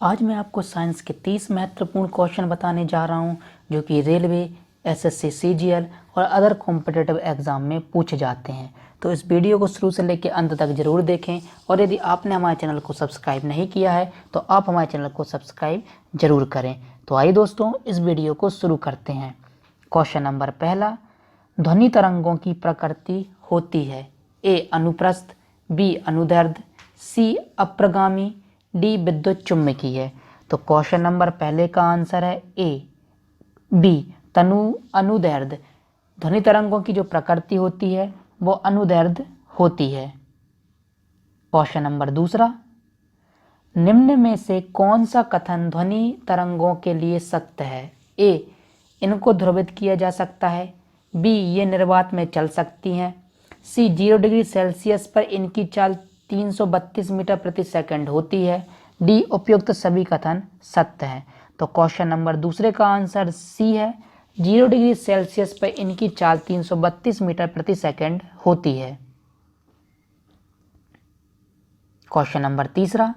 आज मैं आपको साइंस के 30 महत्वपूर्ण क्वेश्चन बताने जा रहा हूं जो कि रेलवे, एसएससी, सीजीएल और अदर कॉम्पिटिटिव एग्जाम में पूछे जाते हैं। तो इस वीडियो को शुरू से लेकर अंत तक जरूर देखें और यदि आपने हमारे चैनल को सब्सक्राइब नहीं किया है तो आप हमारे चैनल को सब्सक्राइब जरूर करें। तो आइए दोस्तों, इस वीडियो को शुरू करते हैं। क्वेश्चन नंबर पहला, ध्वनि तरंगों की प्रकृति होती है ए अनुप्रस्थ, बी अनुदैर्ध्य, सी अप्रगामी, डी विद्युत चुम्बकीय। तो क्वेश्चन नंबर पहले का आंसर है ए बी तनु अनुदैर्ध्य। ध्वनि तरंगों की जो प्रकृति होती है वो अनुदैर्ध्य होती है। क्वेश्चन नंबर दूसरा, निम्न में से कौन सा कथन ध्वनि तरंगों के लिए सत्य है? ए इनको ध्रुवित किया जा सकता है, बी ये निर्वात में चल सकती हैं, सी 0 डिग्री सेल्सियस पर इनकी चाल 332 मीटर प्रति सेकंड होती है, डी उपयुक्त सभी कथन सत्य हैं। तो क्वेश्चन नंबर दूसरे का आंसर सी है, 0 डिग्री सेल्सियस पर इनकी चाल 332 मीटर प्रति सेकंड होती है। क्वेश्चन नंबर तीसरा,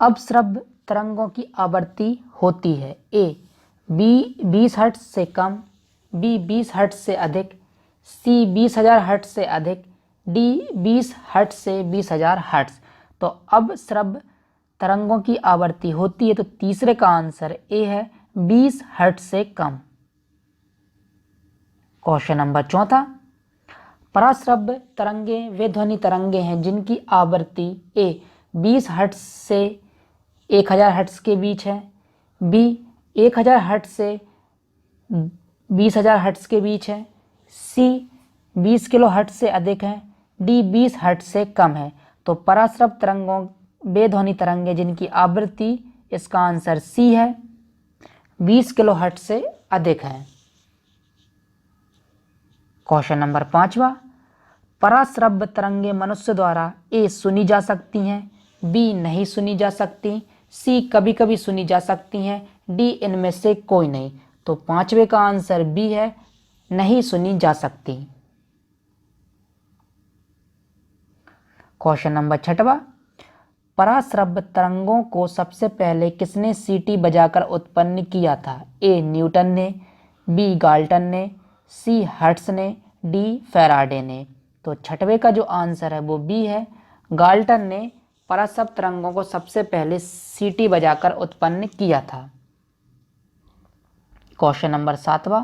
अपश्रव्य तरंगों की आवृत्ति होती है ए बी 20 हर्ट्ज से कम, बी 20 हर्ट्ज से अधिक, सी 20,000 हर्ट्ज से अधिक, डी 20 हर्ट्ज से 20,000 हर्ट्ज। तो अब श्रव्य तरंगों की आवृत्ति होती है तो तीसरे का आंसर ए है, 20 हर्ट्ज से कम। क्वेश्चन नंबर चौथा, पराश्रव्य तरंगे वे ध्वनि तरंगे हैं जिनकी आवृत्ति ए 20 हर्ट्ज से 1000 हर्ट्ज के बीच है, बी 1000 हर्ट्ज से 20,000 हर्ट्ज के बीच है, सी 20 किलो हर्ट्ज से अधिक है, डी 20 हर्ट्ज से कम है। तो पराश्रव्य तरंगों वे ध्वनि तरंगे जिनकी आवृत्ति, इसका आंसर सी है, 20 किलो हर्ट्ज से अधिक है। क्वेश्चन नंबर पांचवा, पराश्रव्य तरंगे मनुष्य द्वारा ए सुनी जा सकती हैं, बी नहीं सुनी जा सकती, सी कभी कभी सुनी जा सकती हैं, डी इनमें से कोई नहीं। तो पांचवे का आंसर बी है, नहीं सुनी जा सकती। क्वेश्चन नंबर छठवा, पराश्रव्य तरंगों को सबसे पहले किसने सीटी बजाकर उत्पन्न किया था? ए न्यूटन ने, बी गाल्टन ने, सी हर्ट्ज ने, डी फैराडे ने। तो छठवे का जो आंसर है वो बी है, गाल्टन ने पराश्रव्य तरंगों को सबसे पहले सीटी बजाकर उत्पन्न किया था। क्वेश्चन नंबर सातवां,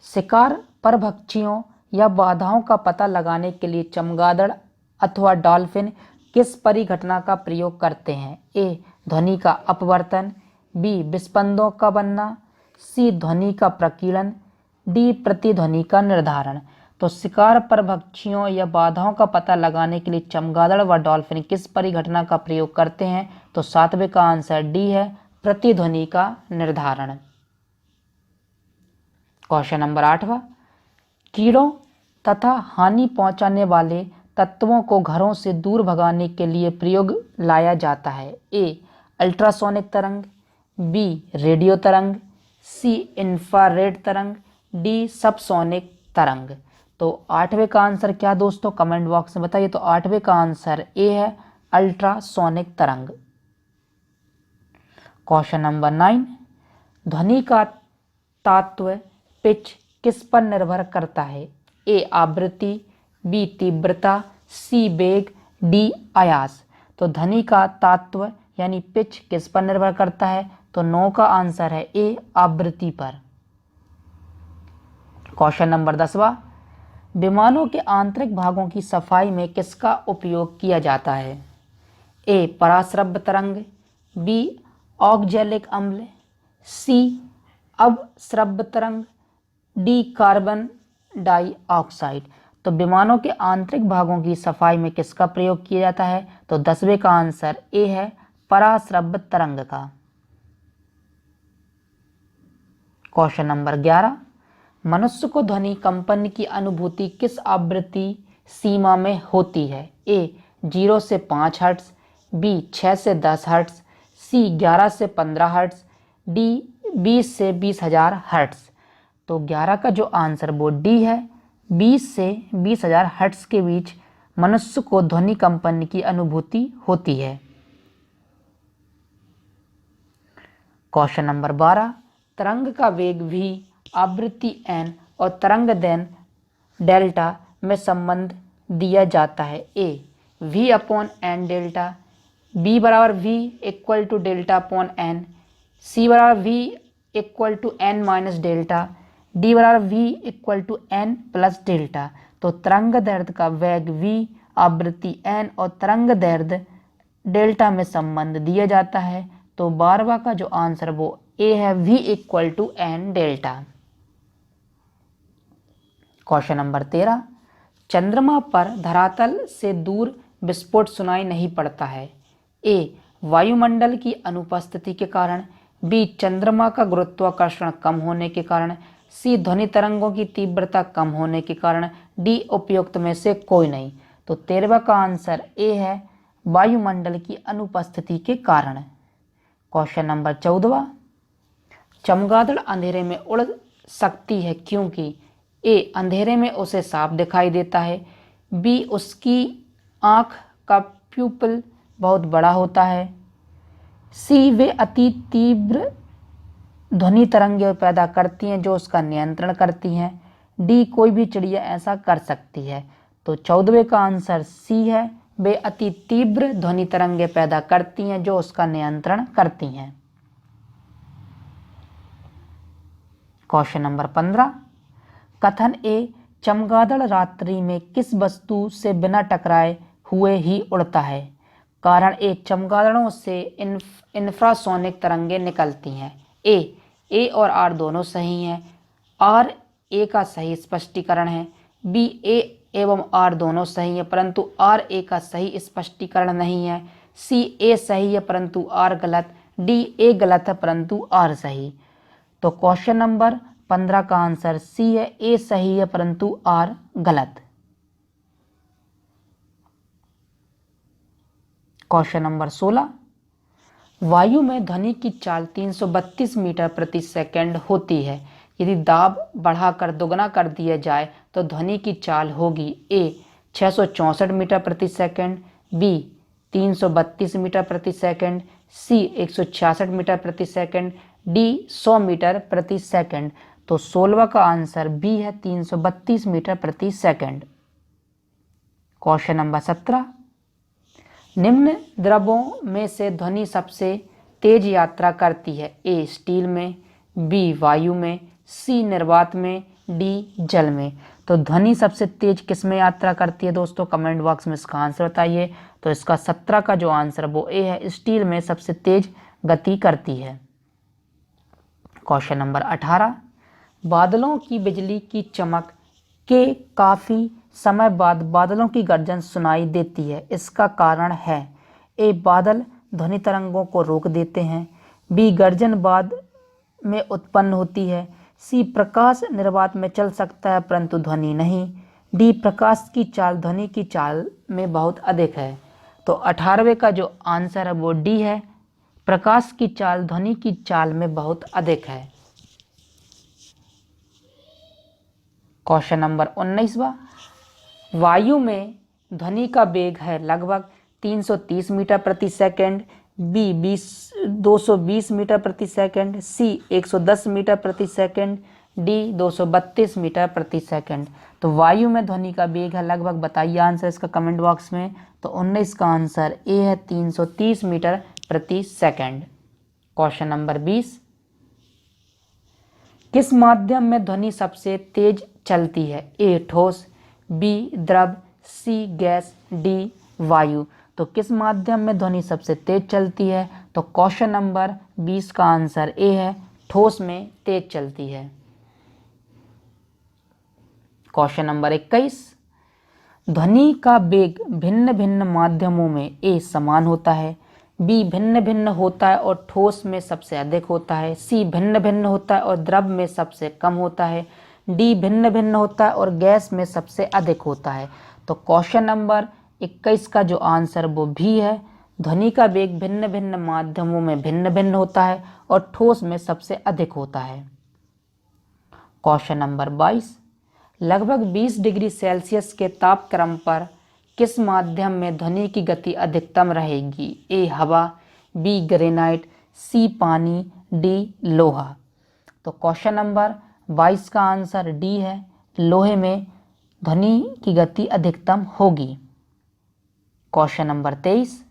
शिकार परभक्षियों या बाधाओं का पता लगाने के लिए चमगादड़ अथवा डॉल्फिन किस परिघटना का प्रयोग करते हैं? ए ध्वनि का अपवर्तन, बी विस्पंदों का बनना, सी ध्वनि का प्रकीर्णन, डी प्रतिध्वनि का निर्धारण। तो शिकार परभक्षियों या बाधाओं का पता लगाने के लिए चमगादड़ व डॉल्फिन किस परिघटना का प्रयोग करते हैं? तो सातवें का आंसर डी है, प्रतिध्वनि का निर्धारण। क्वेश्चन नंबर आठवां, कीड़ों तथा हानि पहुंचाने वाले तत्वों को घरों से दूर भगाने के लिए प्रयोग लाया जाता है? ए अल्ट्रासोनिक तरंग, बी रेडियो तरंग, सी इंफ्रारेड तरंग, डी सबसोनिक तरंग। तो आठवें का आंसर क्या दोस्तों, कमेंट बॉक्स में बताइए। तो आठवें का आंसर ए है, अल्ट्रासोनिक तरंग। क्वेश्चन नंबर 9, ध्वनि का तात्व पिच किस पर निर्भर करता है? ए आवृत्ति, बी तीव्रता, सी वेग, डी आयास। तो ध्वनि का तात्व यानी पिच किस पर निर्भर करता है? तो 9 का आंसर है ए, आवृत्ति पर। क्वेश्चन नंबर 10वां, विमानों के आंतरिक भागों की सफाई में किसका उपयोग किया जाता है? ए पराश्रव्य तरंग, बी ऑक्जेलिक अम्ल, सी अपश्रव्य तरंग, डी कार्बन डाइऑक्साइड। तो विमानों के आंतरिक भागों की सफाई में किसका प्रयोग किया जाता है? तो 10वें का आंसर ए है, पराश्रव्य तरंग का। क्वेश्चन नंबर 11, मनुष्य को ध्वनि कंपन की अनुभूति किस आवृत्ति सीमा में होती है? ए 0 से 5 हर्ट्ज, बी 6 से 10 हर्ट्ज, सी 11 से 15 हर्ट्ज, डी 20 से 20,000 हर्ट्ज। तो 11 का जो आंसर वो डी है, 20 से 20,000 हर्ट्ज के बीच मनुष्य को ध्वनि कंपन की अनुभूति होती है। क्वेश्चन नंबर 12, तरंग का वेग v, आवृत्ति n और तरंग दैर्घ्य डेल्टा में संबंध दिया जाता है। a v upon N delta, b बराबर v equal to delta upon N, c बराबर v equal to N minus delta, d बराबर v equal to N plus delta. तो तरंग दैर्घ्य का वेग v, आवृत्ति n और तरंग दैर्घ्य डेल्टा में संबंध दिया जाता है। तो 12वां का जो आंसर वो ए है, v equal to N delta. Question number 13, चंद्रमा पर धरातल से दूर विस्फोट सुनाई नहीं पड़ता है। ए वायुमंडल की अनुपस्थिति के कारण, बी चंद्रमा का गुरुत्वाकर्षण कम होने के कारण, सी ध्वनि तरंगों की तीव्रता कम होने के कारण, डी उपयुक्त में से कोई नहीं। तो 13वां का आंसर ए है, वायुमंडल की अनुपस्थिति के कारण। क्वेश्चन नंबर 14, चमगादड़ अंधेरे में उड़ सकती है क्योंकि ए अंधेरे में उसे साफ दिखाई देता है, बी उसकी आँख का प्यूपिल बहुत बड़ा होता है, सी वे अति तीव्र ध्वनि तरंगें पैदा करती हैं जो उसका नियंत्रण करती हैं, डी कोई भी चिड़िया ऐसा कर सकती है। तो 14वें का आंसर सी है, वे अति तीव्र ध्वनि तरंगें पैदा करती हैं जो उसका नियंत्रण करती हैं। क्वेश्चन नंबर 15, कथन ए चमगादड़ रात्रि में किस वस्तु से बिना टकराए हुए ही उड़ता है। कारण ए चमगादड़ों से इंफ्रासोनिक तरंगें निकलती हैं। ए और आर दोनों सही हैं, आर ए का सही स्पष्टीकरण है, बी ए एवं आर दोनों सही है परंतु आर ए का सही स्पष्टीकरण नहीं है, सी ए सही है परंतु आर गलत, डी ए गलत है परंतु आर सही। तो क्वेश्चन नंबर 15 का आंसर सी है, ए सही है परंतु आर गलत। क्वेश्चन नंबर 16, वायु में ध्वनि की चाल 332 मीटर प्रति सेकंड होती है। यदि दाब बढ़ाकर दुगना कर दिया जाए तो ध्वनि की चाल होगी ए 664 मीटर प्रति सेकंड, बी 332 मीटर प्रति सेकंड, सी 166 मीटर प्रति सेकंड, डी 100 मीटर प्रति सेकंड। तो 16वां का आंसर बी है, 332 मीटर प्रति सेकंड। क्वेश्चन नंबर 17, निम्न द्रवों में से ध्वनि सबसे तेज यात्रा करती है। ए स्टील में, बी वायु में, सी निर्वात में, डी जल में। तो ध्वनि सबसे तेज किस में यात्रा करती है दोस्तों, कमेंट बॉक्स में इसका आंसर बताइए। तो इसका 17 का जो आंसर वो ए है, स्टील में सबसे तेज गति करती है। क्वेश्चन नंबर 18, बादलों की बिजली की चमक के काफ़ी समय बाद बादलों की गर्जन सुनाई देती है। इसका कारण है ए बादल ध्वनि तरंगों को रोक देते हैं, बी गर्जन बाद में उत्पन्न होती है, सी प्रकाश निर्वात में चल सकता है परंतु ध्वनि नहीं, डी प्रकाश की चाल ध्वनि की चाल में बहुत अधिक है। तो 18वें का जो आंसर है वो डी है, प्रकाश की चाल ध्वनि की चाल में बहुत अधिक है। क्वेश्चन नंबर 19वां, वायु में ध्वनि का वेग है लगभग 330 मीटर प्रति सेकंड, बी 220 मीटर प्रति सेकंड, सी 110 मीटर प्रति सेकंड, डी 232 मीटर प्रति सेकंड। तो वायु में ध्वनि का वेग है लगभग, बताइए आंसर इसका कमेंट बॉक्स में। तो 19 का आंसर ए है, 330 मीटर प्रति सेकंड। क्वेश्चन नंबर 20, किस माध्यम में ध्वनि सबसे तेज चलती है। ए ठोस, बी द्रव, सी गैस, डी वायु। तो किस माध्यम में ध्वनि सबसे तेज चलती है। तो क्वेश्चन नंबर 20 का आंसर ए है, ठोस में तेज चलती है। क्वेश्चन नंबर 21, ध्वनि का वेग भिन्न भिन्न माध्यमों में ए समान होता है, बी भिन्न भिन्न होता है और ठोस में सबसे अधिक होता है, सी भिन्न भिन्न होता है और द्रव में सबसे कम होता है, डी भिन्न भिन्न होता है और गैस में सबसे अधिक होता है। तो क्वेश्चन नंबर 21 का जो आंसर वो भी है, ध्वनि का वेग भिन्न भिन्न माध्यमों में भिन्न भिन्न होता है और ठोस में सबसे अधिक होता है। क्वेश्चन नंबर 22, लगभग 20 डिग्री सेल्सियस के तापक्रम पर किस माध्यम में ध्वनि की गति अधिकतम रहेगी। ए हवा, बी ग्रेनाइट, सी पानी, डी लोहा। तो क्वेश्चन नंबर 22 का आंसर डी है, लोहे में ध्वनि की गति अधिकतम होगी। क्वेश्चन नंबर 23,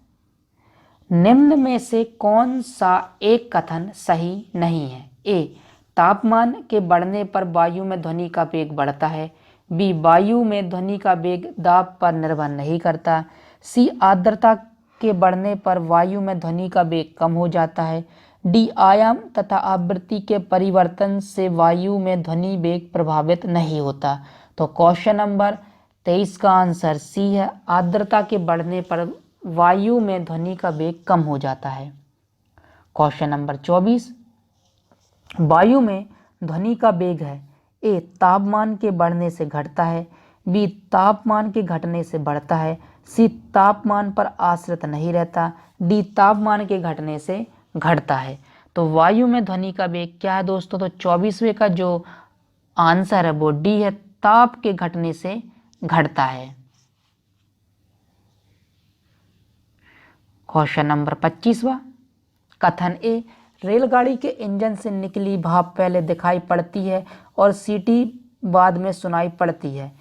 निम्न में से कौन सा एक कथन सही नहीं है? ए, तापमान के बढ़ने पर वायु में ध्वनि का वेग बढ़ता है। बी, वायु में ध्वनि का वेग दाब पर निर्भर नहीं करता। सी, आर्द्रता के बढ़ने पर वायु में ध्वनि का वेग कम हो जाता है। डी, आयाम तथा आवृत्ति के परिवर्तन से वायु में ध्वनि वेग प्रभावित नहीं होता। तो क्वेश्चन नंबर 23 का आंसर सी है, आर्द्रता के बढ़ने पर वायु में ध्वनि का वेग कम हो जाता है। क्वेश्चन नंबर 24, वायु में ध्वनि का वेग है। ए, तापमान के बढ़ने से घटता है। बी, तापमान के घटने से बढ़ता है। सी, तापमान पर आश्रित नहीं रहता। डी, तापमान के घटने से घटता है। तो वायु में ध्वनि का वेग क्या है दोस्तों? तो 24वें का जो आंसर है वो डी है, ताप के घटने से घटता है। क्वेश्चन नंबर 25वां, कथन ए, रेलगाड़ी के इंजन से निकली भाप पहले दिखाई पड़ती है और सीटी बाद में सुनाई पड़ती है।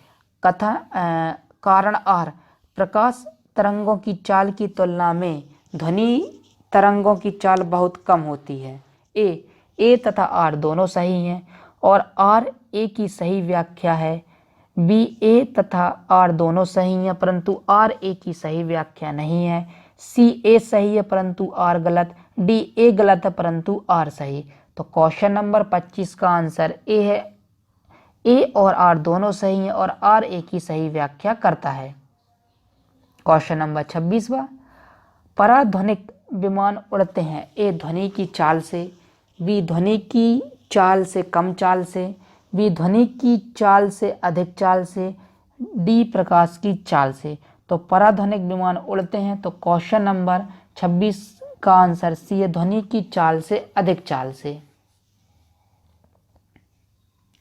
कारण आर, प्रकाश तरंगों की चाल की तुलना में ध्वनि तरंगों की चाल बहुत कम होती है। ए तथा आर दोनों सही हैं और आर ए की सही व्याख्या है। बी, ए तथा आर दोनों सही हैं परंतु आर ए की सही व्याख्या नहीं है। सी, ए सही है परंतु आर गलत। डी, ए गलत है परंतु आर सही। तो क्वेश्चन नंबर 25 का आंसर ए है, ए और आर दोनों सही हैं और आर ए की सही व्याख्या करता है। क्वेश्चन नंबर 26वां, पराध्वनिक विमान उड़ते हैं। ए, ध्वनि की चाल से। बी, ध्वनि की चाल से कम चाल से। बी, ध्वनि की चाल से अधिक चाल से। डी, प्रकाश की चाल से। तो पराध्वनिक विमान उड़ते हैं, तो क्वेश्चन नंबर 26 का आंसर सी है, ध्वनि की चाल से अधिक चाल से।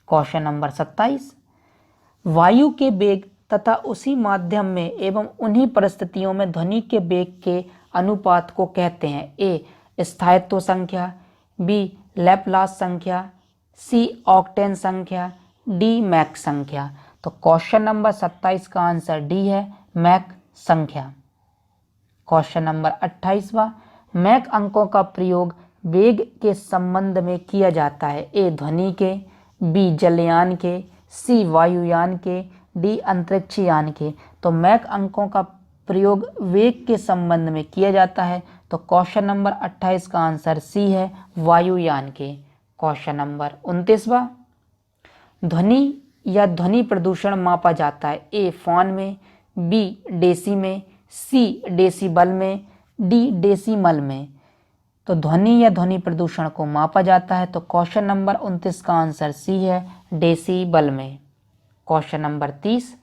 क्वेश्चन नंबर 27, वायु के वेग तथा उसी माध्यम में एवं उन्हीं परिस्थितियों में ध्वनि के वेग के अनुपात को कहते हैं। ए, स्थायित्व संख्या। बी, लैपलास संख्या। सी, ऑक्टेन संख्या। डी, मैक संख्या। तो क्वेश्चन नंबर 27 का आंसर डी है, मैक संख्या। क्वेश्चन नंबर 28वां, मैक अंकों का प्रयोग वेग के संबंध में किया जाता है। ए, ध्वनि के। बी, जलयान के। सी, वायुयान के। डी, अंतरिक्ष यान के। तो मैक अंकों का प्रयोग वेग के संबंध में किया जाता है, तो क्वेश्चन नंबर 28 का आंसर सी है, वायुयान के। क्वेश्चन नंबर 29वां, ध्वनि या ध्वनि प्रदूषण मापा जाता है। ए, फॉन में। बी, डेसी में। सी, डेसीबल में। डी, डेसीमल में। तो ध्वनि या ध्वनि प्रदूषण को मापा जाता है, तो क्वेश्चन नंबर 29 का आंसर सी है, डेसीबल में। क्वेश्चन नंबर 30,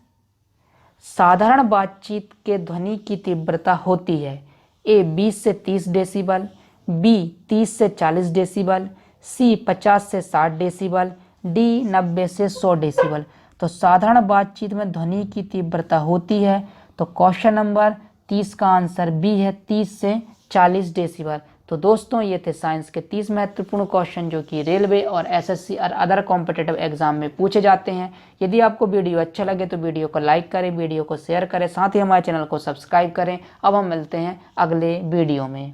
साधारण बातचीत के ध्वनि की तीव्रता होती है। ए, 20 से 30 डेसीबल। बी, 30 से 40 डेसीबल। सी, 50 से 60 डेसीबल। डी, 90 से 100 डेसीबल। तो साधारण बातचीत में ध्वनि की तीव्रता होती है, तो क्वेश्चन नंबर 30 का आंसर बी है, 30 से 40 डेसीबल। तो दोस्तों ये थे साइंस के 30 महत्वपूर्ण क्वेश्चन जो कि रेलवे और एसएससी और अदर कॉम्पिटिटिव एग्जाम में पूछे जाते हैं। यदि आपको वीडियो अच्छा लगे तो वीडियो को लाइक करें, वीडियो को शेयर करें, साथ ही हमारे चैनल को सब्सक्राइब करें। अब हम मिलते हैं अगले वीडियो में।